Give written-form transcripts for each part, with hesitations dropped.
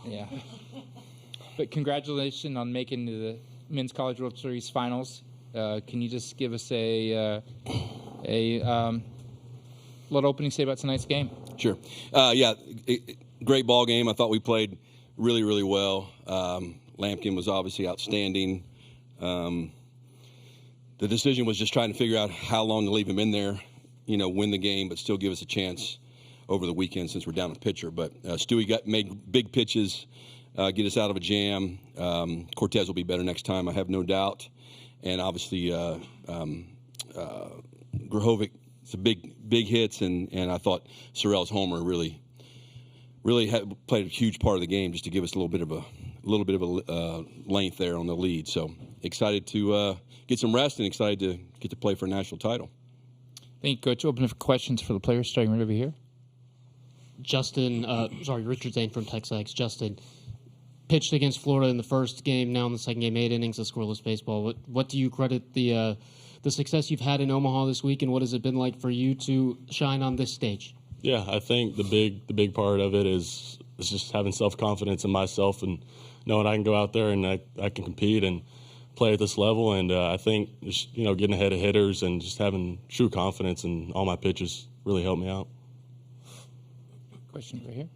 Yeah. But congratulations on making the Men's College World Series finals. Can you just give us a little opening say about tonight's game? Sure. Great ball game. I thought we played really, really well. Lamkin was obviously outstanding. The decision was just trying to figure out how long to leave him in there, win the game, but still give us a chance over the weekend since we're down a pitcher. But Stewie made big pitches, get us out of a jam. Cortez will be better next time, I have no doubt. And obviously, Grahovic, some big hits, and I thought Sorrell's homer really played a huge part of the game, just to give us a little bit of a length there on the lead. So excited to get some rest and excited to get to play for a national title. Thank you, Coach. Open up for questions for the players, starting right over here. Richard Zane from Texas. Justin pitched against Florida in the first game. Now in the second game, 8 innings of scoreless baseball. What do you credit the success you've had in Omaha this week, and what has it been like for you to shine on this stage? Yeah, I think the big part of it is just having self-confidence in myself and knowing I can go out there and I can compete and play at this level. And I think just, getting ahead of hitters and just having true confidence in all my pitches really helped me out. Question right here.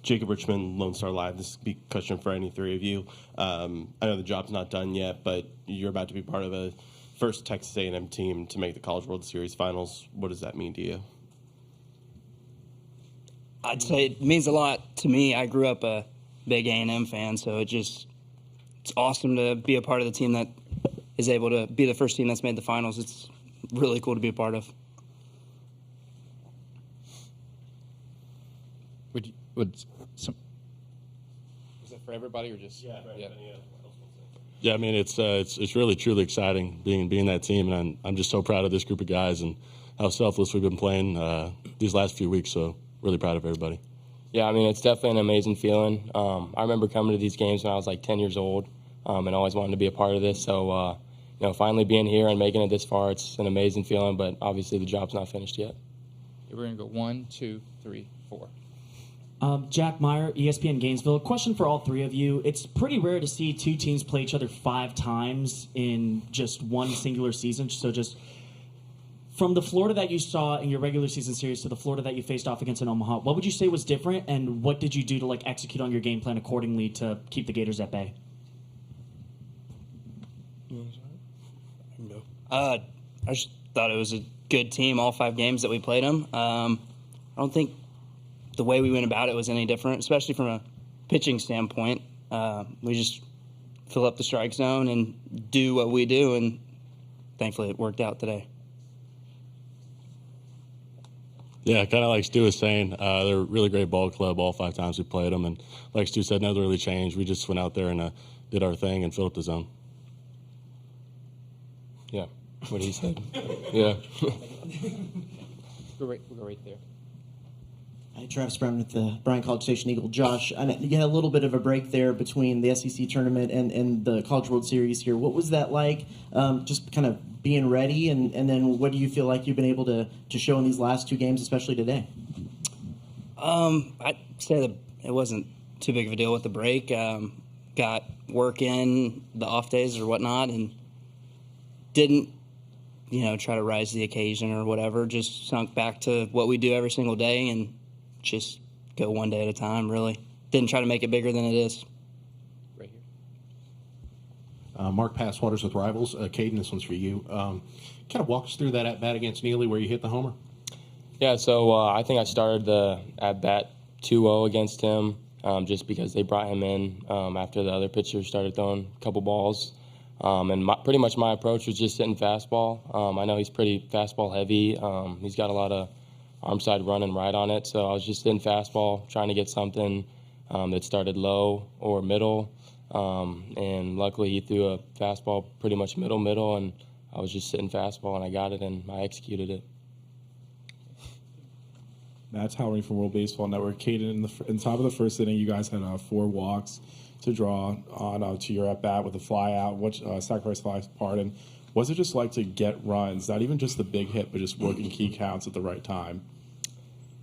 Jacob Richmond, Lone Star Live. This is a question for any three of you. I know the job's not done yet, but you're about to be part of a first Texas A&M team to make the College World Series finals. What does that mean to you? I'd say it means a lot to me. I grew up a big A&M fan, so it's awesome to be a part of the team that is able to be the first team that's made the finals. It's really cool to be a part of. Is that for everybody or just? Yeah. Yeah, I mean it's really truly exciting being that team, and I'm just so proud of this group of guys and how selfless we've been playing these last few weeks. So really proud of everybody. Yeah, I mean it's definitely an amazing feeling. I remember coming to these games when I was like 10 years old, and always wanted to be a part of this. So finally being here and making it this far, it's an amazing feeling. But obviously the job's not finished yet. We're gonna go 1, 2, 3, 4. Jack Meyer, ESPN Gainesville. Question for all three of you. It's pretty rare to see two teams play each other 5 times in just one singular season. So just from the Florida that you saw in your regular season series to the Florida that you faced off against in Omaha, what would you say was different, and what did you do to execute on your game plan accordingly to keep the Gators at bay? I just thought it was a good team all 5 games that we played them. I don't think the way we went about it was any different, especially from a pitching standpoint. We just fill up the strike zone and do what we do, and thankfully it worked out today. Yeah, kind of like Stu was saying, they're a really great ball club all 5 times we played them. And like Stu said, nothing really changed. We just went out there and did our thing and filled up the zone. Yeah, what he said. Yeah. We'll go right there. Hi, Travis Brown with the Bryan College Station Eagle. Josh, you had a little bit of a break there between the SEC tournament and the College World Series here. What was that like, just kind of being ready, and then what do you feel like you've been able to show in these last 2 games, especially today? I'd say that it wasn't too big of a deal with the break. Got work in the off days or whatnot, and didn't try to rise to the occasion or whatever. Just sunk back to what we do every single day and just go one day at a time, really. Didn't try to make it bigger than it is. Right here. Mark Passwaters with Rivals. Caden, this one's for you. Kind of walk us through that at-bat against Neely where you hit the homer. Yeah, so I think I started the at-bat 2-0 against him just because they brought him in after the other pitchers started throwing a couple balls. And pretty much my approach was just hitting fastball. I know he's pretty fastball heavy. He's got a lot of arm side running right on it. So I was just hitting fastball, trying to get something that started low or middle. And luckily he threw a fastball pretty much middle, and I was just sitting fastball, and I got it, and I executed it. Matt Towery from World Baseball Network. Caden, in the top of the first inning, you guys had 4 walks to draw on to your at-bat with a fly-out, sacrifice fly, pardon. Was it just like to get runs, not even just the big hit, but just working key counts at the right time?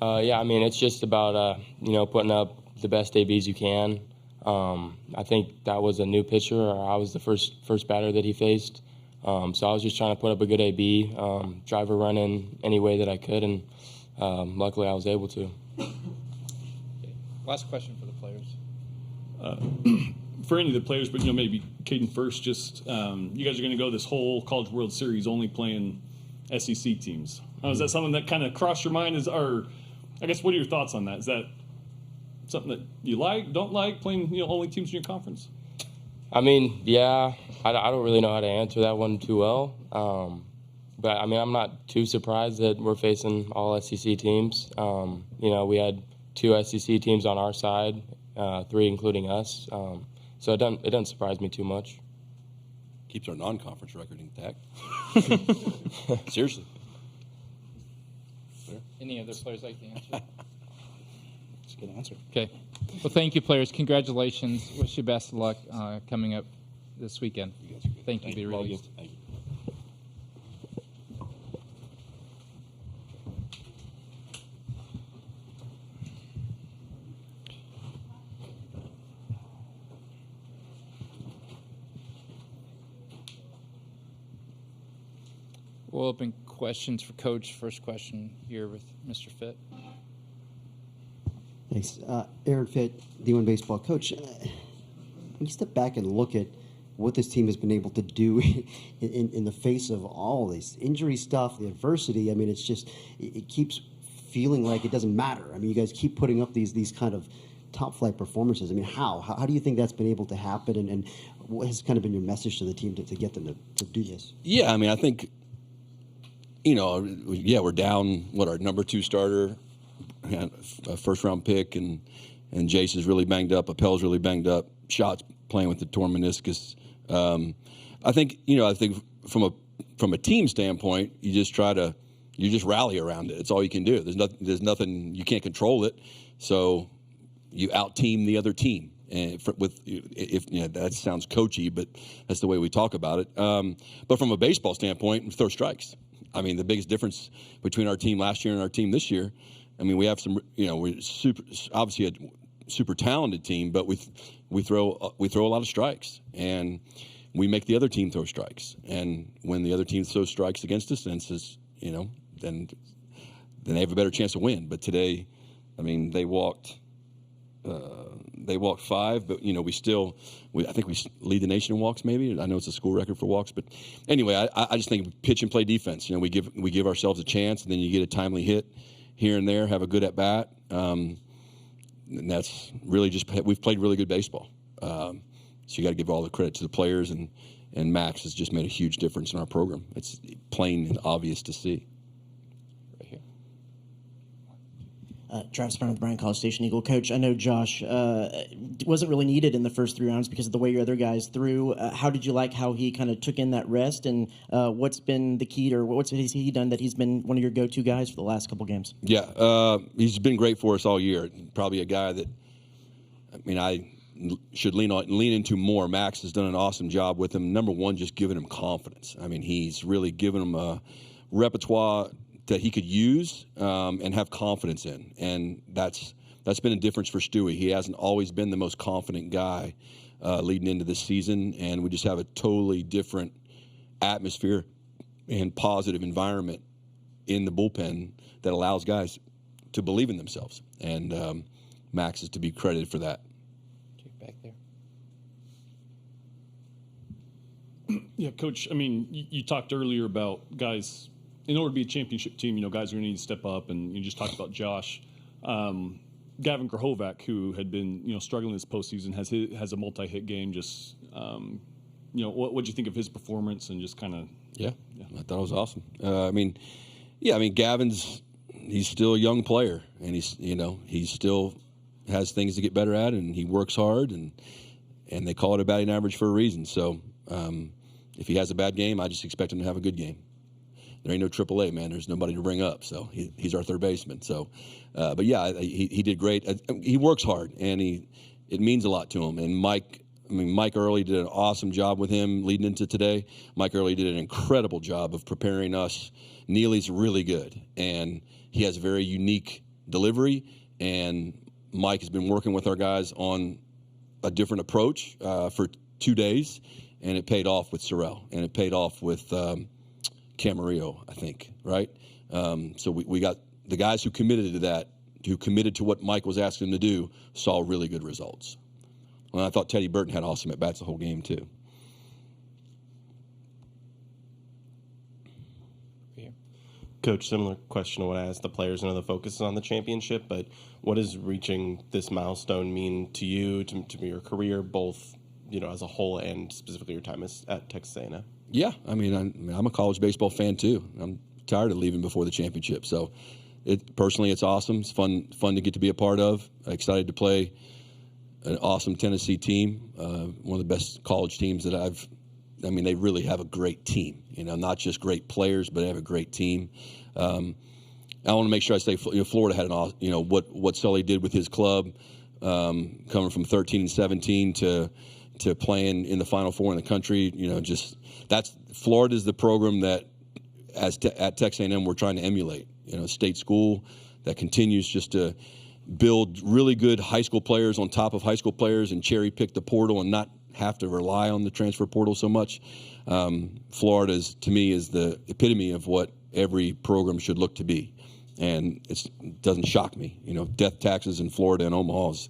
Yeah, I mean, it's just about, putting up the best ABs you can. I think that was a new pitcher, or I was the first batter that he faced. So I was just trying to put up a good AB, driver run in any way that I could, and luckily I was able to. Last question for the players. For any of the players, but maybe Caden first. Just you guys are going to go this whole College World Series only playing SEC teams. Is that something that kind of crossed your mind? Or I guess what are your thoughts on that? Is that something that you don't like playing only teams in your conference? I mean, yeah, I don't really know how to answer that one too well. But I mean, I'm not too surprised that we're facing all SEC teams. We had 2 SEC teams on our side, 3 including us. So it doesn't surprise me too much. Keeps our non-conference record intact. Seriously. Any other players like to answer? That's a good answer. Okay. Well, thank you, players. Congratulations. Wish you best of luck coming up this weekend. Thank you. Be released. Thank you. We'll open questions for Coach. First question here with Mr. Fitt. Thanks. Aaron Fitt, D1 Baseball. Coach, when you step back and look at what this team has been able to do in the face of all this injury stuff, the adversity, I mean, it's just, it keeps feeling like it doesn't matter. I mean, you guys keep putting up these kind of top-flight performances. I mean, how do you think that's been able to happen, and what has kind of been your message to the team to get them to do this? Yeah, I mean, I think, we're down, our number 2 starter, a first-round pick, and Jace is really banged up. Appel's really banged up. Shots playing with the torn meniscus. I think from a team standpoint, you just rally around it. It's all you can do. There's nothing you can't control it. So you out-team the other team. And that sounds coachy, but that's the way we talk about it. But from a baseball standpoint, we throw strikes. I mean, the biggest difference between our team last year and our team this year, I mean, we have some, we're obviously a super talented team, but we throw a lot of strikes, and we make the other team throw strikes. And when the other team throws strikes against us, then they have a better chance to win. But today, I mean, they walked 5, but I think we lead the nation in walks. Maybe I know it's a school record for walks, but anyway, I just think pitch and play defense. We give ourselves a chance, and then you get a timely hit here and there, have a good at bat, and that's really just we've played really good baseball. So you got to give all the credit to the players, and Max has just made a huge difference in our program. It's plain and obvious to see. Travis Brown with the Bryan College Station Eagle. Coach, I know Josh wasn't really needed in the first 3 rounds because of the way your other guys threw. How did you like how he kind of took in that rest, and what's been the key, or what's he done that he's been one of your go-to guys for the last couple games? Yeah, he's been great for us all year. Probably a guy that, I should lean into more. Max has done an awesome job with him. Number one, just giving him confidence. I mean, he's really given him a repertoire that he could use and have confidence in, and that's been a difference for Stewie. He hasn't always been the most confident guy leading into this season, and we just have a totally different atmosphere and positive environment in the bullpen that allows guys to believe in themselves, and Max is to be credited for that. Back there. Yeah, Coach, I mean, you talked earlier about guys, in order to be a championship team, guys are going to need to step up, and you just talked about Josh. Gavin Grahovac, who had been, struggling this postseason, has a multi-hit game. Just, what'd you think of his performance, and just kind of? Yeah, I thought it was awesome. Gavin's, he's still a young player, and he still has things to get better at, and he works hard, and they call it a batting average for a reason. So if he has a bad game, I just expect him to have a good game. There ain't no AAA, man. There's nobody to bring up, so he's our third baseman. So, but yeah, he did great. He works hard, and it means a lot to him. And Mike Early did an awesome job with him leading into today. Mike Early did an incredible job of preparing us. Neely's really good, and he has a very unique delivery, and Mike has been working with our guys on a different approach for 2 days, and it paid off with Sorrell, and it paid off with Camarillo, I think, right? So we got the guys who committed to that, who committed to what Mike was asking them to do, saw really good results. And I thought Teddy Burton had awesome at-bats the whole game, too. Coach, similar question to what I asked the players. I know the focus is on the championship, but what does reaching this milestone mean to you, to your career, both as a whole and specifically your time at Texas A&M? Yeah, I mean, I'm a college baseball fan too. I'm tired of leaving before the championship. So, personally, it's awesome. It's fun to get to be a part of. Excited to play an awesome Tennessee team, one of the best college teams that they really have a great team. Not just great players, but they have a great team. I want to make sure I say, Florida had what Sully did with his club, coming from 13 and 17 to playing in the Final Four in the country. Florida's the program that at Texas A&M we're trying to emulate. State school that continues just to build really good high school players on top of high school players and cherry pick the portal and not have to rely on the transfer portal so much. Florida, to me, is the epitome of what every program should look to be. And it doesn't shock me. Death taxes in Florida and Omaha is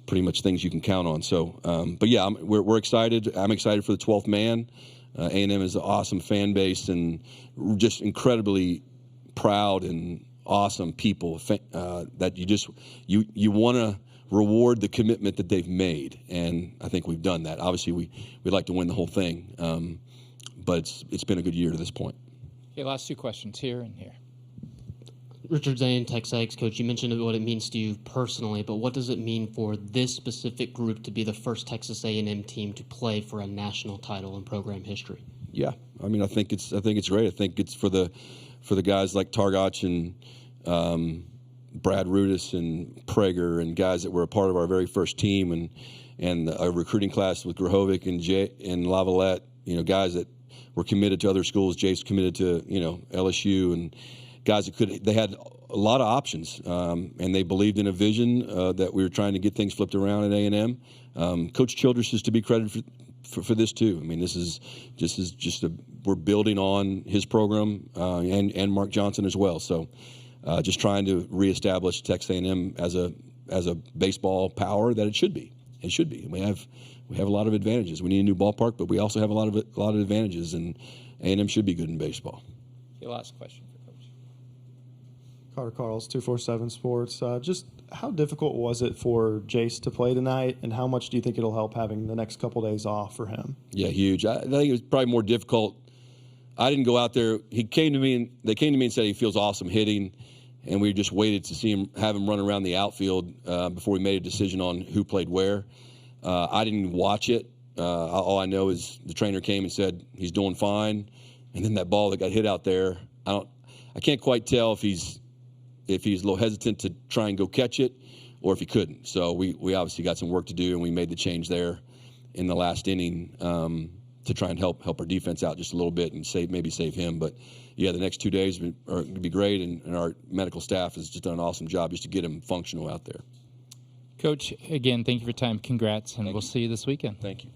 pretty much things you can count on. So, but yeah, we're excited. I'm excited for the 12th man. A&M is an awesome fan base and just incredibly proud and awesome people that you want to reward the commitment that they've made, and I think we've done that. Obviously, we'd like to win the whole thing, but it's been a good year to this point. Okay, last two questions here and here. Richard Zane, Texas coach, you mentioned what it means to you personally, but what does it mean for this specific group to be the first Texas A&M team to play for a national title in program history? Yeah, I think it's great. I think it's for the guys like Targach and Brad Rudis and Prager and guys that were a part of our very first team and a recruiting class with Grahovic and Lavalette, guys that were committed to other schools. Jace committed to, LSU, and guys that they had a lot of options, and they believed in a vision that we were trying to get things flipped around at A&M. Coach Childress is to be credited for this too. This is we're building on his program and Mark Johnson as well. So just trying to reestablish Texas A&M as a baseball power that it should be. It should be. We have a lot of advantages. We need a new ballpark, but we also have a lot of advantages, and A&M should be good in baseball. Okay, last question for Coach. Carter Carls, 247 Sports. Just how difficult was it for Jace to play tonight, and how much do you think it'll help having the next couple days off for him? Yeah, huge. I think it was probably more difficult. I didn't go out there. They came to me and said he feels awesome hitting, and we just waited to have him run around the outfield before we made a decision on who played where. I didn't watch it. All I know is the trainer came and said he's doing fine, and then that ball that got hit out there, I can't quite tell if he's a little hesitant to try and go catch it or if he couldn't. So we obviously got some work to do, and we made the change there in the last inning to try and help our defense out just a little bit and maybe save him. But yeah, the next 2 days are going to be great, and our medical staff has just done an awesome job just to get him functional out there. Coach, again, thank you for your time. Congrats, and we'll see you this weekend. Thank you.